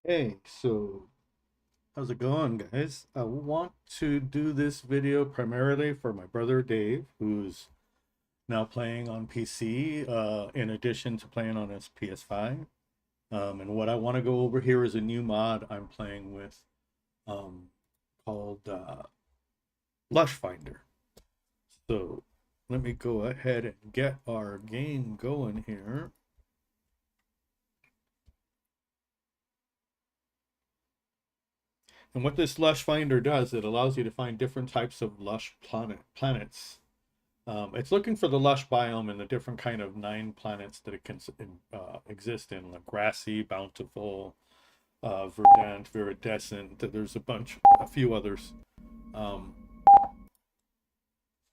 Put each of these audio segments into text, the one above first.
Hey, so how's it going, guys? I want to do this video primarily for my brother Dave, who's now playing on PC, in addition to playing on his PS5. And what I want to go over here is a new mod I'm playing with, um, called Lush Finder. So let me go ahead and get our game going here. And what this Lush Finder does, it allows you to find different types of lush planets. It's looking for the lush biome and the different kind of 9 planets that it can exist in, like grassy, bountiful, verdant, viridescent. There's a few others. Um,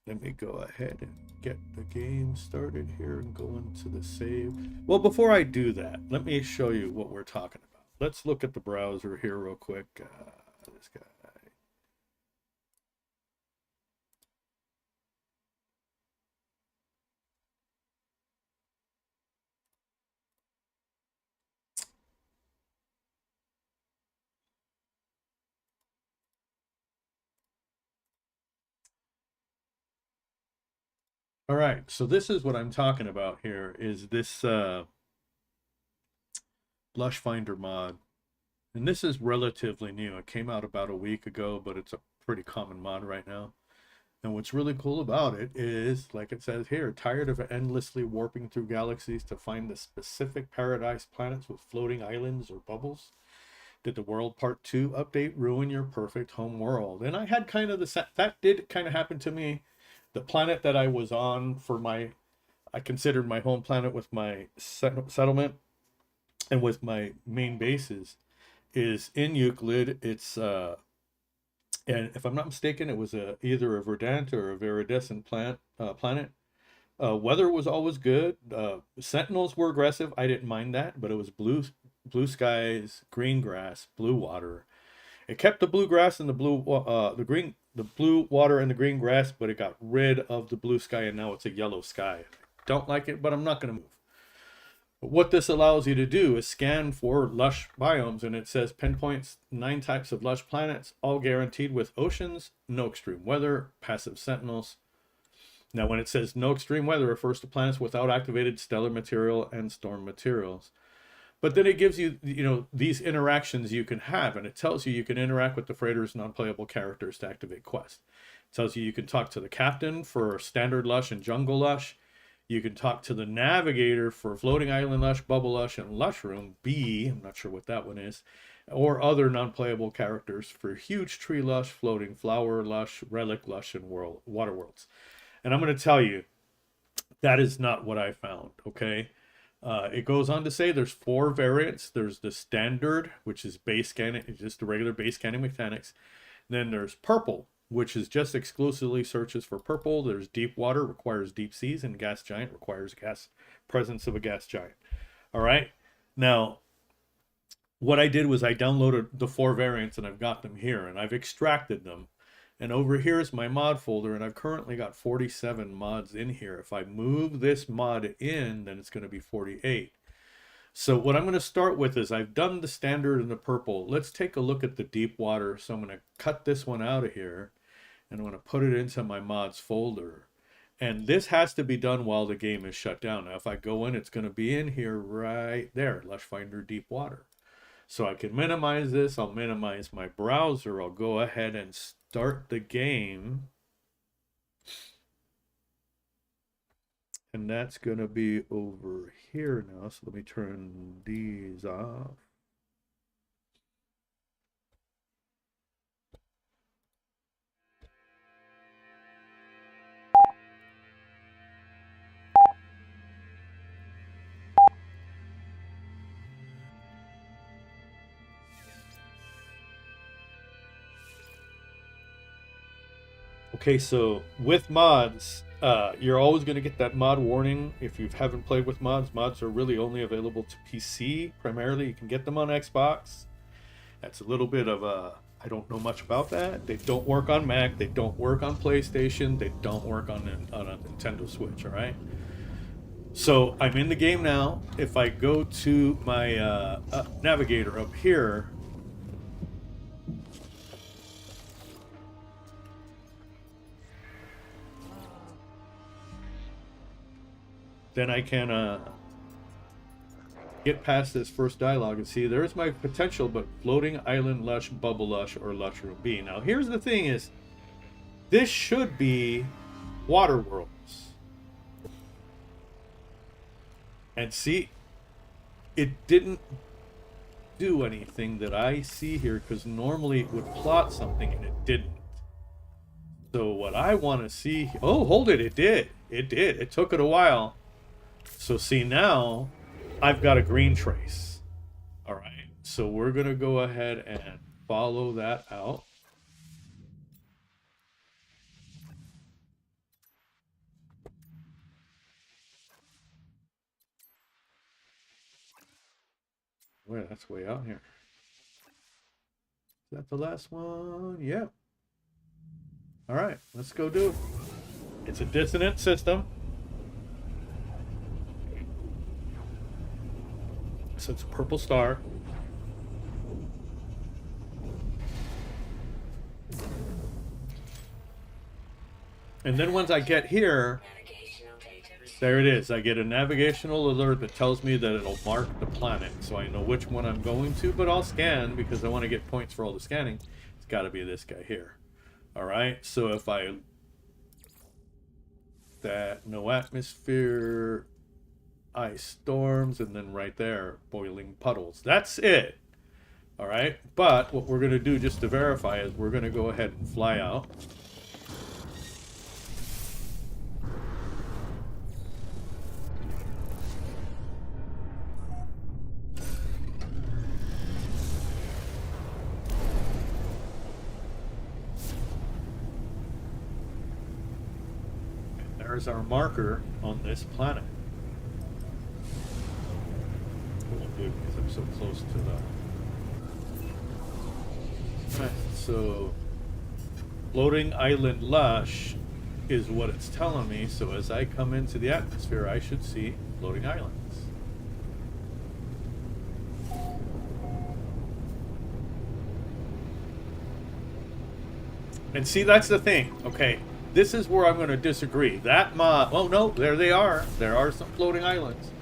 Let me go ahead and get the game started here and go into the save. Well, before I do that, let me show you what we're talking about. Let's look at the browser here real quick. This guy. All right, so this is what I'm talking about here, is this Lush Finder mod. And this is relatively new. It came out about a week ago, but it's a pretty common mod right now. And what's really cool about it is, like it says here, tired of endlessly warping through galaxies to find the specific paradise planets with floating islands or bubbles? Did the World Part 2 update ruin your perfect home world? And I had kind of that did kind of happen to me. The planet that I was on I considered my home planet with my settlement and with my main bases is in Euclid. It's and if I'm not mistaken, it was either a verdant or a viridescent planet. Weather was always good. Sentinels were aggressive. I didn't mind that, but it was blue skies, green grass, blue water. It kept the blue grass and the blue water and the green grass, but it got rid of the blue sky and now it's a yellow sky. Don't like it, but I'm not going to move. But what this allows you to do is scan for lush biomes, and it says pinpoints 9 types of lush planets, all guaranteed with oceans, no extreme weather, passive sentinels. Now, when it says no extreme weather, it refers to planets without activated stellar material and storm materials. But then it gives you, these interactions you can have, and it tells you can interact with the freighter's non-playable characters to activate quests. It tells you can talk to the captain for standard lush and jungle lush. You can talk to the navigator for floating island lush, bubble lush, and lushroom B. I'm not sure what that one is. Or other non-playable characters for huge tree lush, floating flower lush, relic lush, and water worlds. And I'm going to tell you, that is not what I found, okay? It goes on to say there's 4 variants. There's the standard, which is base scanning, just the regular base scanning mechanics. Then there's purple, which is just exclusively searches for purple. There's deep water, requires deep seas, and gas giant requires presence of a gas giant. All right. Now, what I did was I downloaded the 4 variants and I've got them here and I've extracted them. And over here is my mod folder, and I've currently got 47 mods in here. If I move this mod in, then it's going to be 48. So what I'm going to start with is I've done the standard and the purple. Let's take a look at the deep water. So I'm going to cut this one out of here, and I'm going to put it into my mods folder. And this has to be done while the game is shut down. Now, if I go in, it's going to be in here right there, Lush Finder Deep Water. So I can minimize this. I'll minimize my browser. I'll go ahead and start the game. And that's going to be over here now. So let me turn these off. Okay, so with mods, you're always going to get that mod warning. If you haven't played with mods, mods are really only available to PC primarily. You can get them on Xbox. That's a little bit of I don't know much about that. They don't work on Mac. They don't work on PlayStation. They don't work on a Nintendo Switch, all right? So I'm in the game now. If I go to my navigator up here, then I can get past this first dialogue and see there's my potential, but floating island lush, bubble lush, or lush room B. Now here's the thing is, this should be water worlds. And see, it didn't do anything that I see here, because normally it would plot something and it didn't. So what I want to see, oh, hold it, it did. It took it a while. So see, now I've got a green trace. All right, so we're going to go ahead and follow that out. Wait, that's way out here. Is that the last one? Yeah. All right, let's go do it. It's a dissonant system. So it's a purple star. And then once I get here, there it is. I get a navigational alert that tells me that it'll mark the planet, so I know which one I'm going to, but I'll scan because I want to get points for all the scanning. It's got to be this guy here. All right, so if I... that, no atmosphere, ice storms, and then right there, boiling puddles. That's it. All right, but what we're going to do just to verify is we're going to go ahead and fly out. There's our marker on this planet. I won't do it because I'm so close to the... Right, so floating island lush is what it's telling me. So as I come into the atmosphere, I should see floating islands. And see, that's the thing. Okay. This is where I'm going to disagree. That mod... well, no, there they are. There are some floating islands.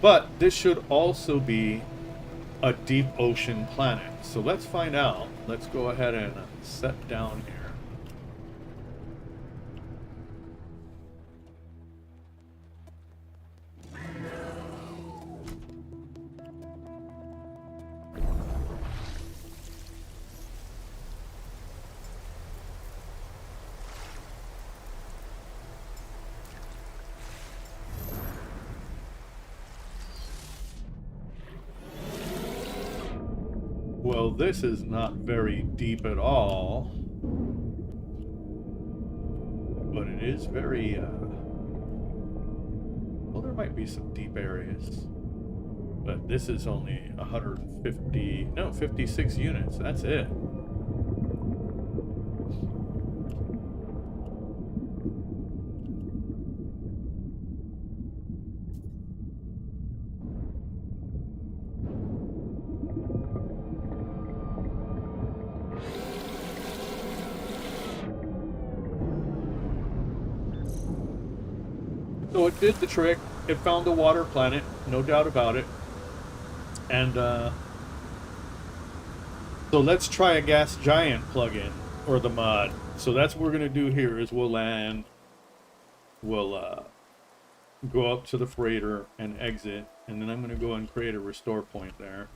But this should also be a deep ocean planet. So let's find out. Let's go ahead and set down here. Well, this is not very deep at all, but it is very, well, there might be some deep areas, but this is only 150, no, 56 units, that's it. So it did the trick. It found a water planet, no doubt about it. And so let's try a gas giant plugin or the mod. So that's what we're gonna do here is we'll land, we'll go up to the freighter and exit, and then I'm gonna go and create a restore point there.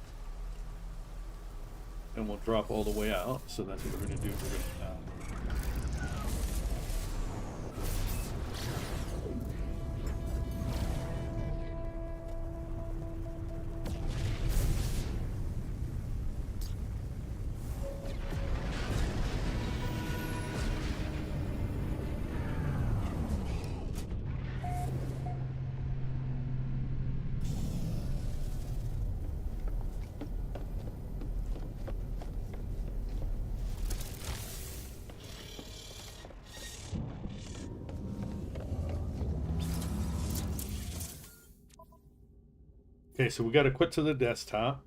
And we'll drop all the way out. So that's what we're gonna do. We're gonna Okay, so we got to quit to the desktop.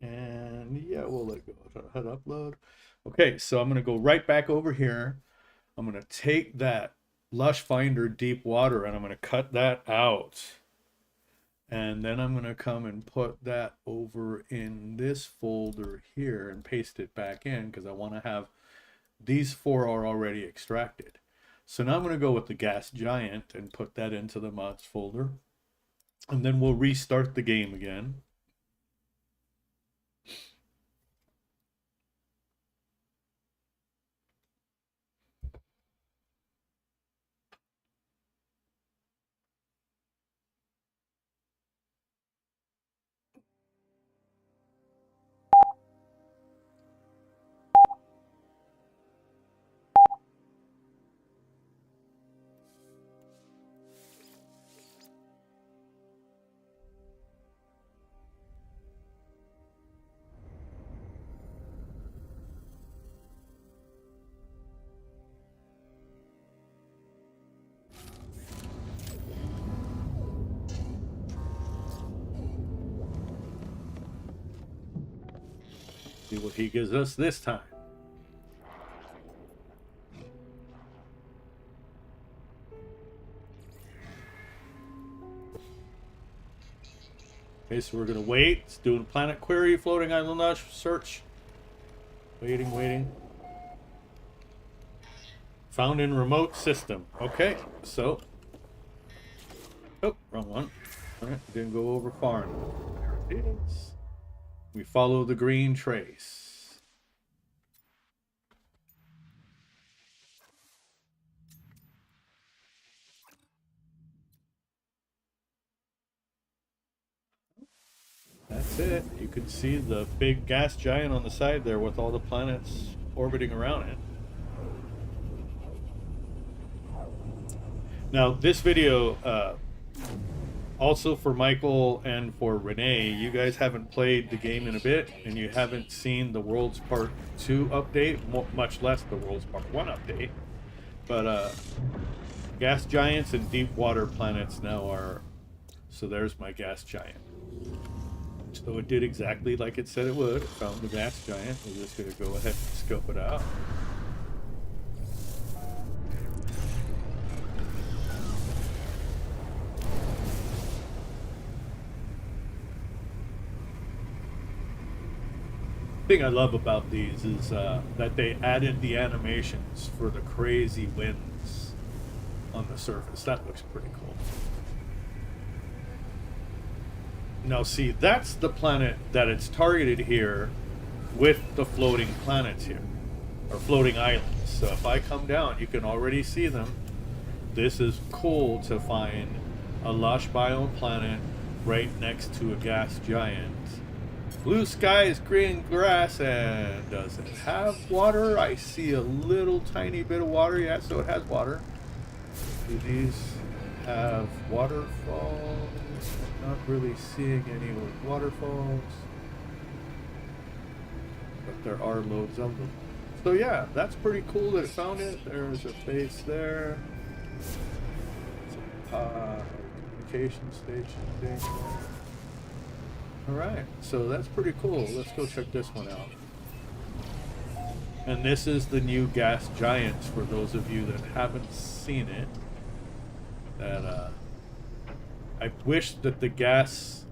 And yeah, we'll let go. Hit upload. Okay, so I'm going to go right back over here. I'm going to take that Lush Finder Deep Water and I'm going to cut that out. And then I'm going to come and put that over in this folder here and paste it back in because I want to have these 4 are already extracted. So now I'm going to go with the Gas Giant and put that into the mods folder. And then we'll restart the game again. See what he gives us this time. Okay, so we're going to wait. It's doing planet query, floating island lush, search. Waiting. Found in remote system. Okay, so. Oh, wrong one. All right, didn't go over far enough. There it is. We follow the green trace. That's it. You can see the big gas giant on the side there with all the planets orbiting around it. Now, this video, also for Michael and for Renee, you guys haven't played the game in a bit, and you haven't seen the World's Part 2 update, much less the World's Part 1 update. But gas giants and deep water planets now are... So there's my gas giant. So it did exactly like it said it would. It found the gas giant. We're just going to go ahead and scope it out. The thing I love about these is that they added the animations for the crazy winds on the surface. That looks pretty cool. Now see, that's the planet that it's targeted here with the floating planets here, or floating islands. So if I come down, you can already see them. This is cool to find a lush biome planet right next to a gas giant. Blue skies, green grass, and does it have water? I see a little tiny bit of water. Yeah, so it has water. Do these have waterfalls? Not really seeing any with waterfalls, but there are loads of them. So yeah, that's pretty cool that it found it. There's a base there. It's a communication station thing. Alright, so that's pretty cool. Let's go check this one out. And this is the new gas giants for those of you that haven't seen it. That I wish that the gas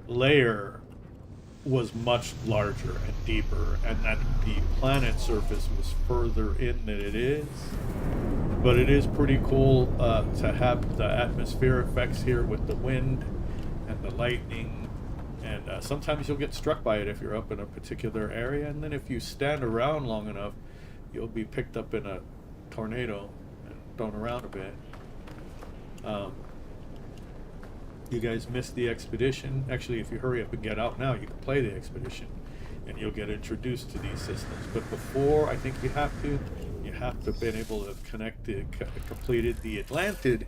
layer was much larger and deeper, and that the planet surface was further in than it is. But it is pretty cool to have the atmosphere effects here with the wind and the lightning, and sometimes you'll get struck by it if you're up in a particular area, and then if you stand around long enough, you'll be picked up in a tornado and thrown around a bit. You guys missed the expedition. Actually, if you hurry up and get out now, you can play the expedition and you'll get introduced to these systems. But before, I think you have to have been able to completed the Atlantid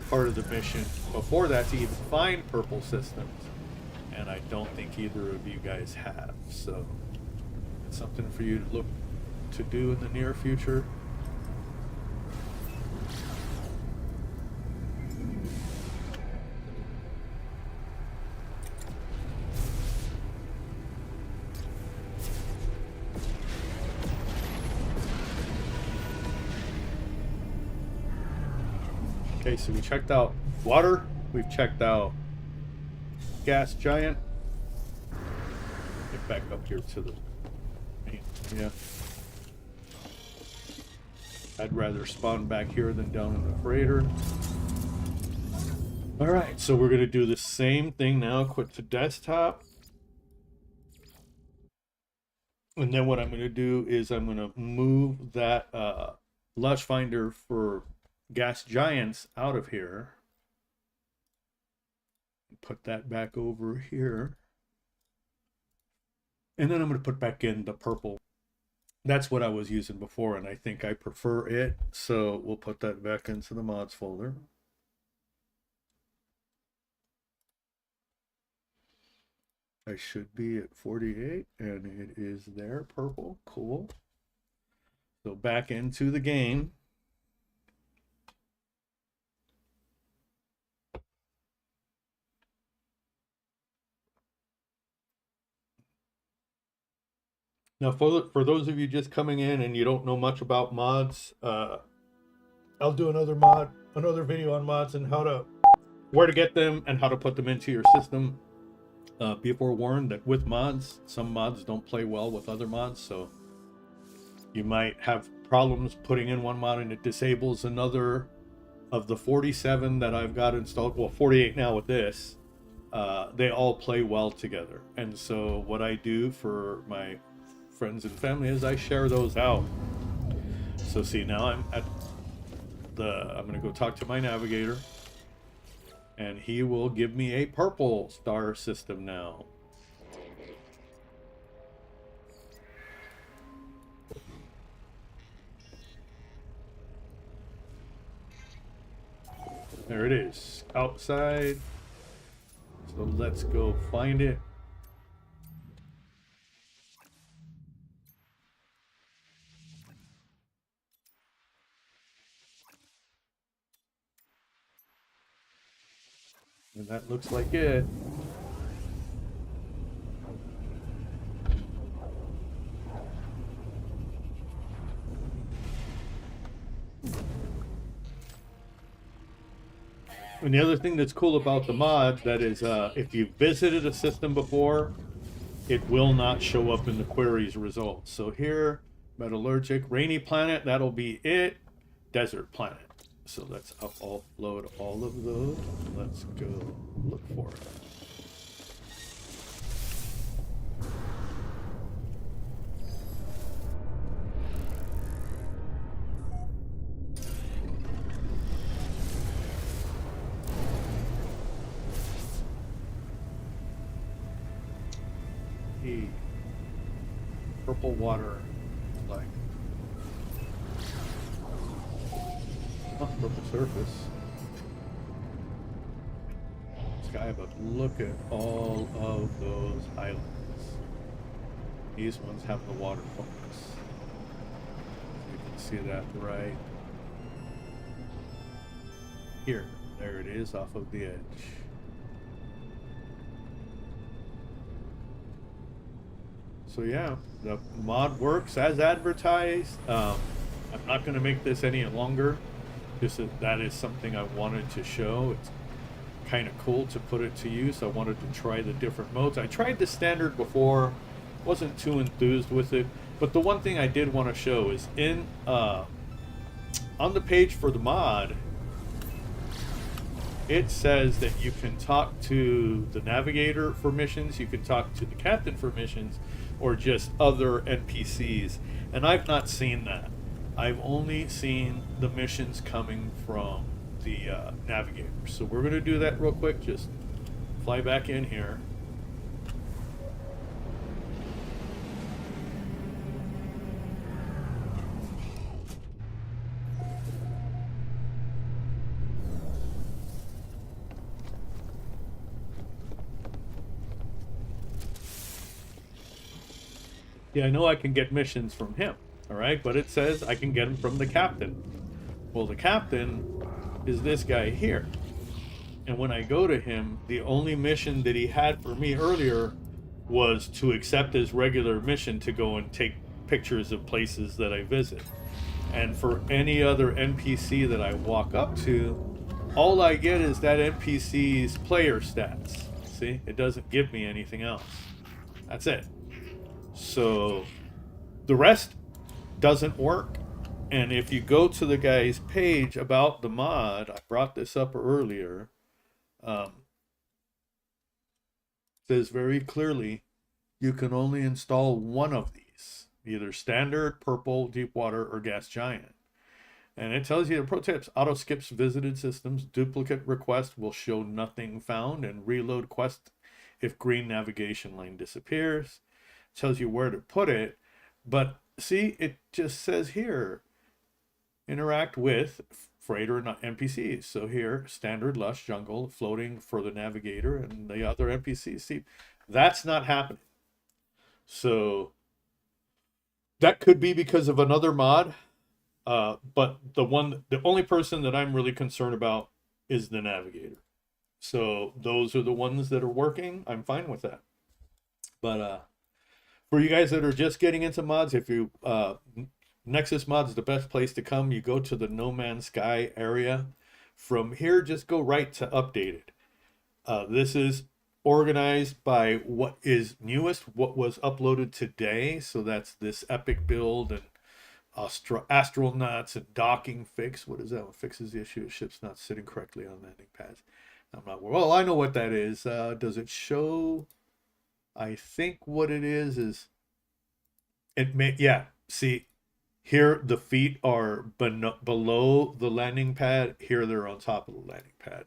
part of the mission before that to even find purple systems. And I don't think either of you guys have. So it's something for you to look to do in the near future. Okay, so we checked out water. We've checked out gas giant. Get back up here to the main. Yeah. I'd rather spawn back here than down in the freighter. Alright, so we're going to do the same thing now. Quit to desktop. And then what I'm going to do is I'm going to move that lush finder for gas giants out of here. Put that back over here. And then I'm going to put back in the purple. That's what I was using before, and I think I prefer it. So we'll put that back into the mods folder. I should be at 48, and it is there, purple. Cool. So back into the game. Now, for those of you just coming in and you don't know much about mods, I'll do another video on mods and where to get them and how to put them into your system. Be forewarned that with mods, some mods don't play well with other mods, so you might have problems putting in one mod and it disables another. Of the 47 that I've got installed, well, 48 now with this, they all play well together. And so what I do for my friends and family is I share those out. So see, now I'm going to go talk to my navigator, and he will give me a purple star system now. There it is, outside. So let's go find it. And that looks like it. And the other thing that's cool about the mod, that is, if you've visited a system before, it will not show up in the queries results. So here, metallurgic, rainy planet, that'll be it. Desert planet. So let's upload all of those. Let's go look for it. The purple water, like. Purple surface. Sky, but look at all of those islands. These ones have the water focus. You can see that right here. There it is off of the edge. So yeah, the mod works as advertised. I'm not going to make this any longer. Just that is something I wanted to show. It's kind of cool to put it to use. I wanted to try the different modes. I tried the standard before, wasn't too enthused with it. But the one thing I did want to show is in on the page for the mod, it says that you can talk to the navigator for missions, you can talk to the captain for missions, or just other NPCs. And I've not seen that. I've only seen the missions coming from the navigator. So we're going to do that real quick. Just fly back in here. Yeah, I know I can get missions from him. All right, but it says I can get them from the captain. Well, the captain is this guy here. And when I go to him, the only mission that he had for me earlier was to accept his regular mission to go and take pictures of places that I visit. And for any other NPC that I walk up to, all I get is that NPC's player stats. See, it doesn't give me anything else. That's it. So the rest doesn't work. And if you go to the guy's page about the mod, I brought this up earlier, says very clearly you can only install one of these, either standard, purple, deep water, or gas giant. And it tells you the pro tips: auto skips visited systems, duplicate request will show nothing found, and reload quest if green navigation line disappears. It tells you where to put it, but see, it just says here, interact with freighter NPCs. So here, standard, lush, jungle, floating for the navigator and the other NPCs. See, that's not happening. So that could be because of another mod. But the only person that I'm really concerned about is the navigator. So those are the ones that are working. I'm fine with that. But for you guys that are just getting into mods, if you Nexus Mods is the best place to come. You go to the No Man's Sky area. From here, just go right to updated. This is organized by what is newest, what was uploaded today. So that's this epic build and astronauts and docking fix. What is that one? Fixes the issue of ships not sitting correctly on landing pads. I'm not. Well, I know what that is. Does it show? I think what it is it may. Yeah. See. Here, the feet are below the landing pad. Here, they're on top of the landing pad.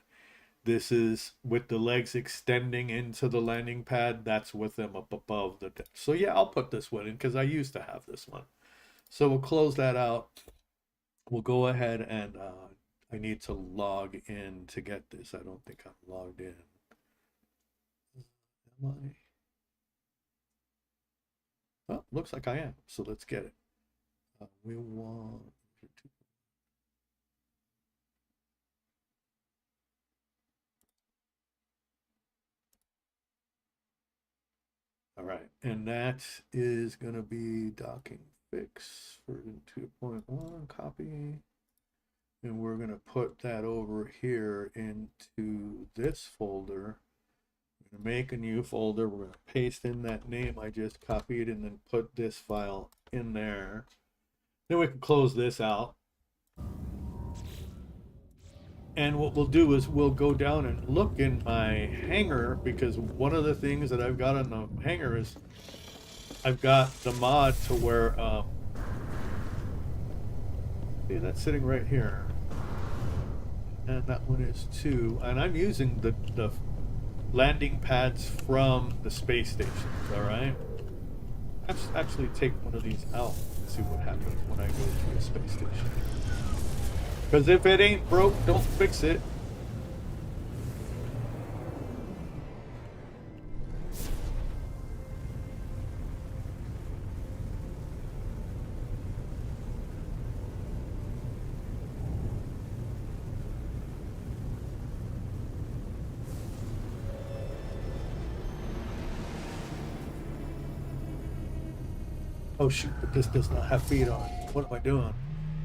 This is with the legs extending into the landing pad. That's with them up above the deck. So yeah, I'll put this one in because I used to have this one. So we'll close that out. We'll go ahead and I need to log in to get this. I don't think I'm logged in. Am I? Oh, looks like I am. So let's get it. We want all right, and that is going to be docking fix version 2.1 copy, and we're going to put that over here into this folder. We're going to make a new folder. We're going to paste in that name I just copied and then put this file in there. Then we can close this out. And what we'll do is we'll go down and look in my hangar, because one of the things that I've got on the hangar is I've got the mod to where, see, that's sitting right here. And that one is too. And I'm using the landing pads from the space stations, all right? Let's actually take one of these out. See what happens when I go to a space station. Because if it ain't broke, don't fix it. Oh shoot, but this does not have feet on. What am I doing?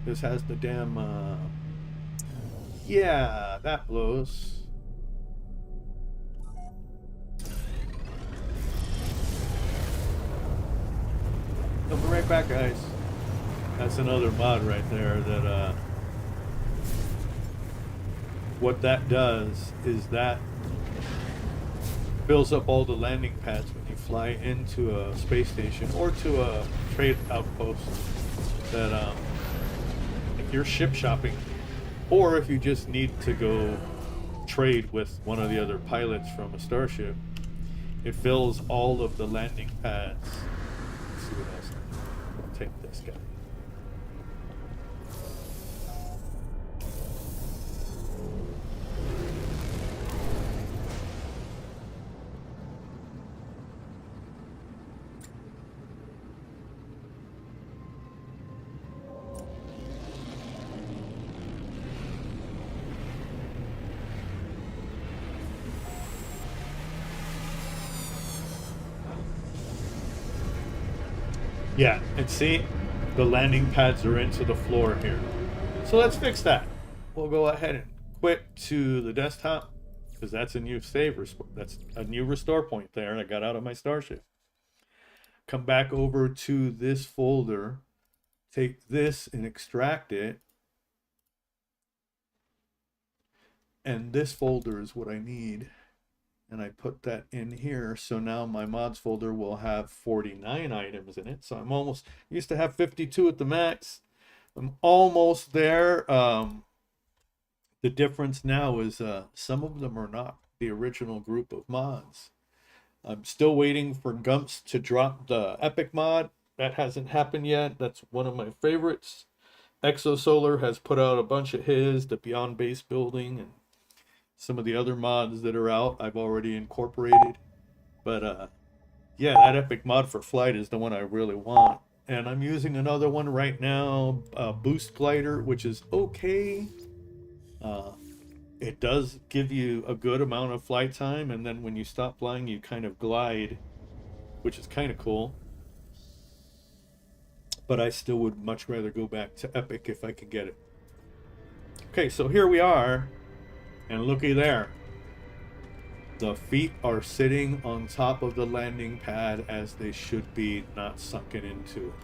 This has the damn, yeah, that blows. Coming right back, guys. That's another mod right there that, what that does is that fills up all the landing pads when you fly into a space station or to a trade outpost that, if you're ship shopping, or if you just need to go trade with one of the other pilots from a starship, it fills all of the landing pads. Let's see what else. I'll take this guy. Yeah, and see, the landing pads are into the floor here. So let's fix that. We'll go ahead and quit to the desktop, because that's a new save, that's a new restore point there, and I got out of my Starship. Come back over to this folder, take this and extract it, and this folder is what I need, and I put that in here. So now my mods folder will have 49 items in it. So I'm almost, used to have 52 at the max. I'm almost there. The difference now is some of them are not the original group of mods. I'm still waiting for Gumps to drop the Epic mod. That hasn't happened yet. That's one of my favorites. Exosolar has put out a bunch of his, the Beyond Base Building, and some of the other mods that are out I've already incorporated. But yeah, that Epic mod for flight is the one I really want. And I'm using another one right now, Boost Glider, which is okay. It does give you a good amount of flight time, and then when you stop flying, you kind of glide, which is kind of cool. But I still would much rather go back to Epic if I could get it. Okay, so here we are, and looky there. The feet are sitting on top of the landing pad as they should be, not sunken into it.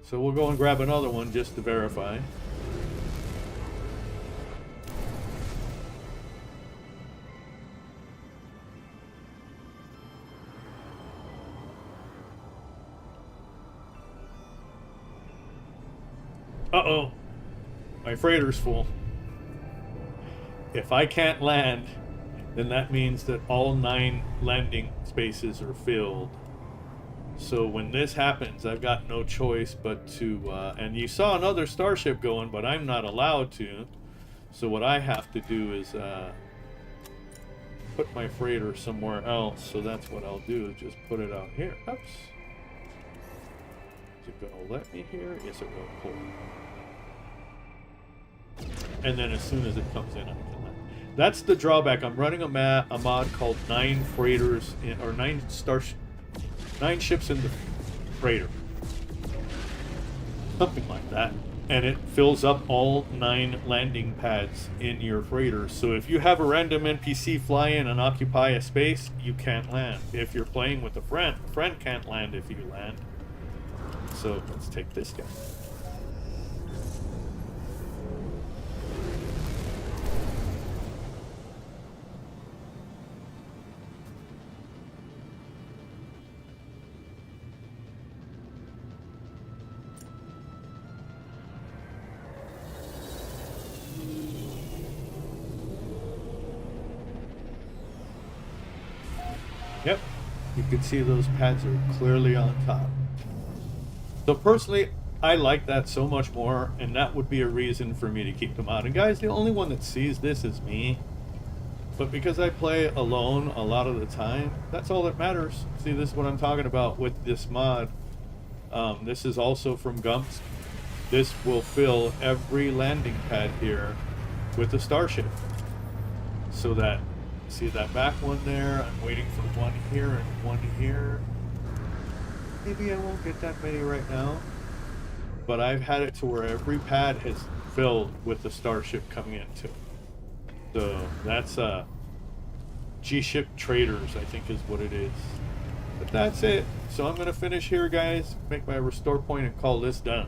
So we'll go and grab another one just to verify. Uh-oh, my freighter's full. If I can't land, then that means that all 9 landing spaces are filled. So when this happens, I've got no choice but to, and you saw another Starship going, but I'm not allowed to. So what I have to do is put my freighter somewhere else. So that's what I'll do, is just put it out here. Oops. Is it gonna let me here? Yes, it will. Cool. And then as soon as it comes in, I can land. That's the drawback. I'm running a mod called 9 freighters in, or 9 ships in the freighter, something like that, and it fills up all 9 landing pads in your freighter. So if you have a random NPC fly in and occupy a space, you can't land. If you're playing with a friend can't land if you land. So let's take this guy. Yep, you can see those pads are clearly on top. So personally, I like that so much more, and that would be a reason for me to keep them out. And guys, the only one that sees this is me. But because I play alone a lot of the time, that's all that matters. See, this is what I'm talking about with this mod. This is also from Gumps. This will fill every landing pad here with a Starship. So that, see that back one there? I'm waiting for one here and one here. Maybe I won't get that many right now. But I've had it to where every pad has filled with the Starship coming into it. So that's G-Ship Traders, I think is what it is. But that's it. So I'm going to finish here, guys. Make my restore point and call this done.